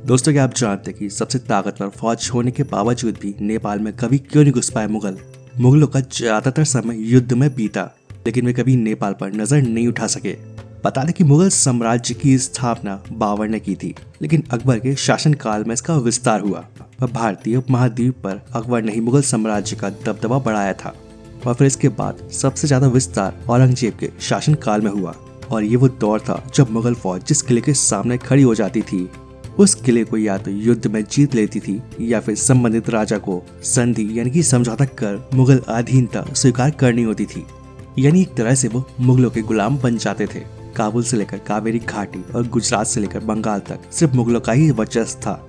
दोस्तों, क्या आप जानते हैं कि सबसे ताकतवर फौज होने के बावजूद भी नेपाल में कभी क्यों नहीं घुस पाए मुगल? मुगलों का ज्यादातर समय युद्ध में बीता, लेकिन वे कभी नेपाल पर नजर नहीं उठा सके। बता दें कि मुगल साम्राज्य की स्थापना बाबर ने की थी, लेकिन अकबर के शासनकाल में इसका विस्तार हुआ। भारतीय उपमहाद्वीप पर अकबर ने ही मुगल साम्राज्य का दबदबा बढ़ाया था, और फिर इसके बाद सबसे ज्यादा विस्तार औरंगजेब के शासनकाल में हुआ। और ये वो दौर था जब मुगल फौज जिस किले के सामने खड़ी हो जाती थी, उस किले को या तो युद्ध में जीत लेती थी या फिर संबंधित राजा को संधि यानी कि समझौता कर मुगल अधीनता स्वीकार करनी होती थी। यानी एक तरह से वो मुगलों के गुलाम बन जाते थे। काबुल से लेकर कावेरी घाटी और गुजरात से लेकर बंगाल तक सिर्फ मुगलों का ही वर्चस्व था।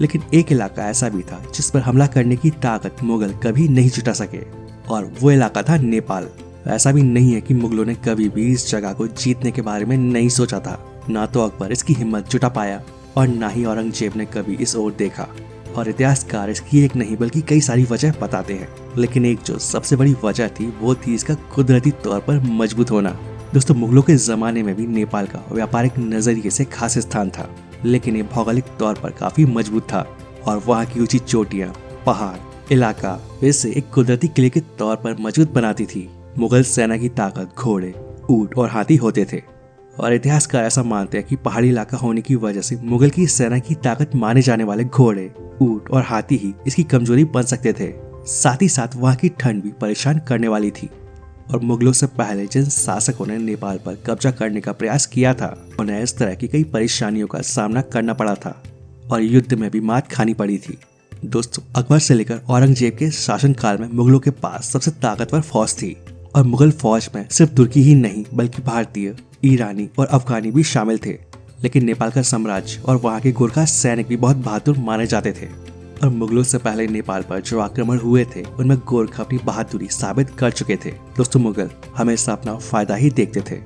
लेकिन एक इलाका ऐसा भी था जिस पर हमला करने की ताकत मुगल कभी नहीं जुटा सके, और वो इलाका था नेपाल। ऐसा भी नहीं है कि मुगलों ने कभी भी इस जगह को जीतने के बारे में नहीं सोचा था। ना तो अकबर इसकी हिम्मत जुटा पाया और ना ही औरंगजेब ने कभी इस ओर देखा। और इतिहासकार इसकी एक नहीं बल्कि कई सारी वजह बताते हैं, लेकिन एक जो सबसे बड़ी वजह थी वो थी इसका कुदरती तौर पर मजबूत होना। दोस्तों, मुगलों के जमाने में भी नेपाल का व्यापारिक नजरिए से खास स्थान था, लेकिन ये भौगोलिक तौर पर काफी मजबूत था और वहाँ की ऊंची चोटियाँ, पहाड़, इलाका इसे एक कुदरती किले के तौर पर मजबूत बनाती थी। मुगल सेना की ताकत घोड़े, ऊंट और हाथी होते थे, और इतिहासकार ऐसा मानते हैं कि पहाड़ी इलाका होने की वजह से मुगल की सेना की ताकत माने जाने वाले घोड़े, ऊंट और हाथी ही इसकी कमजोरी बन सकते थे। साथ ही साथ वहाँ की ठंड भी परेशान करने वाली थी, और मुगलों से पहले जिन शासकों ने नेपाल पर कब्जा करने का प्रयास किया था, उन्हें इस तरह की कई परेशानियों का सामना करना पड़ा था और युद्ध में भी मात खानी पड़ी थी। दोस्तों, अकबर से लेकर औरंगजेब के शासनकाल में मुगलों के पास सबसे ताकतवर फौज थी, और मुगल फौज में सिर्फ तुर्की ही नहीं बल्कि भारतीय, ईरानी और अफगानी भी शामिल थे। लेकिन नेपाल का साम्राज्य और वहाँ के गोरखा सैनिक भी बहुत बहादुर माने जाते थे, और मुगलों से पहले नेपाल पर जो आक्रमण हुए थे उनमें गोरखा अपनी बहादुरी साबित कर चुके थे। दोस्तों, मुगल हमेशा अपना फायदा ही देखते थे,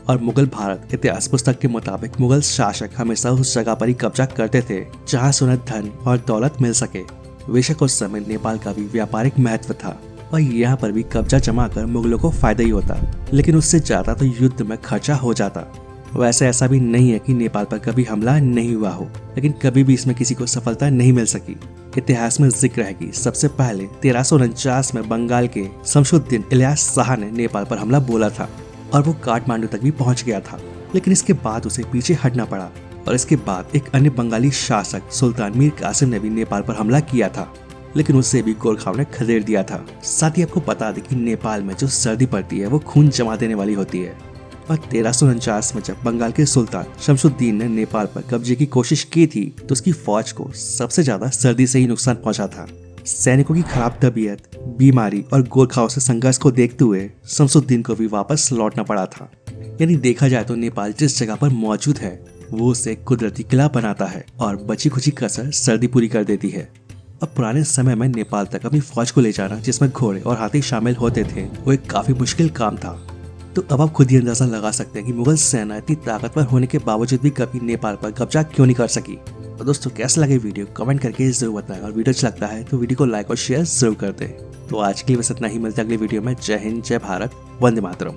और मुगल भारत इतिहास पुस्तक के मुताबिक मुगल शासक हमेशा उस जगह पर ही कब्जा करते थे जहाँ से उन्हें धन और दौलत मिल सके। बेशक उस समय नेपाल का भी व्यापारिक महत्व था, और यहाँ पर भी कब्जा जमा कर मुगलों को फायदा ही होता, लेकिन उससे ज्यादा तो युद्ध में खर्चा हो जाता। वैसे ऐसा भी नहीं है कि नेपाल पर कभी हमला नहीं हुआ हो, लेकिन कभी भी इसमें किसी को सफलता नहीं मिल सकी। इतिहास में जिक्र है कि सबसे पहले 1349 में बंगाल के शमशुद्दीन इलियास शाह ने नेपाल पर हमला बोला था, और वो काठमांडू तक भी पहुंच गया था। लेकिन इसके बाद उसे पीछे हटना पड़ा, और इसके बाद एक अन्य बंगाली शासक सुल्तान मीर कासिम ने भी नेपाल पर हमला किया था, लेकिन उससे भी गोरखाओं ने खदेड़ दिया था। साथ ही आपको बता दें कि नेपाल में जो सर्दी पड़ती है वो खून जमा देने वाली होती है, और 1349 में जब बंगाल के सुल्तान शमशुद्दीन ने नेपाल पर कब्जे की कोशिश की थी, तो उसकी फौज को सबसे ज्यादा सर्दी से ही नुकसान पहुंचा था। सैनिकों की खराब तबीयत, बीमारी और गोरखाओं से संघर्ष को देखते हुए शमशुद्दीन को भी वापस लौटना पड़ा था। यानी देखा जाए तो नेपाल जिस जगह पर मौजूद है वो उसे कुदरती किला बनाता है, और बची खुची कसर सर्दी पूरी कर देती है। अब पुराने समय में नेपाल तक अपनी फौज को ले जाना, जिसमें घोड़े और हाथी शामिल होते थे, वो एक काफी मुश्किल काम था। तो अब आप खुद ही अंदाजा लगा सकते हैं कि मुगल सेना इतनी ताकतवर होने के बावजूद भी कभी नेपाल पर कब्जा क्यों नहीं कर सकी। तो दोस्तों, कैसा लगे वीडियो कमेंट करके जरूर बताएं, और वीडियो अच्छा लगता है तो वीडियो को लाइक और शेयर जरूर कर दें। तो आज के लिए बस इतना ही, मिलते हैं अगली वीडियो में। जय हिंद, जय भारत, वंदे मातरम।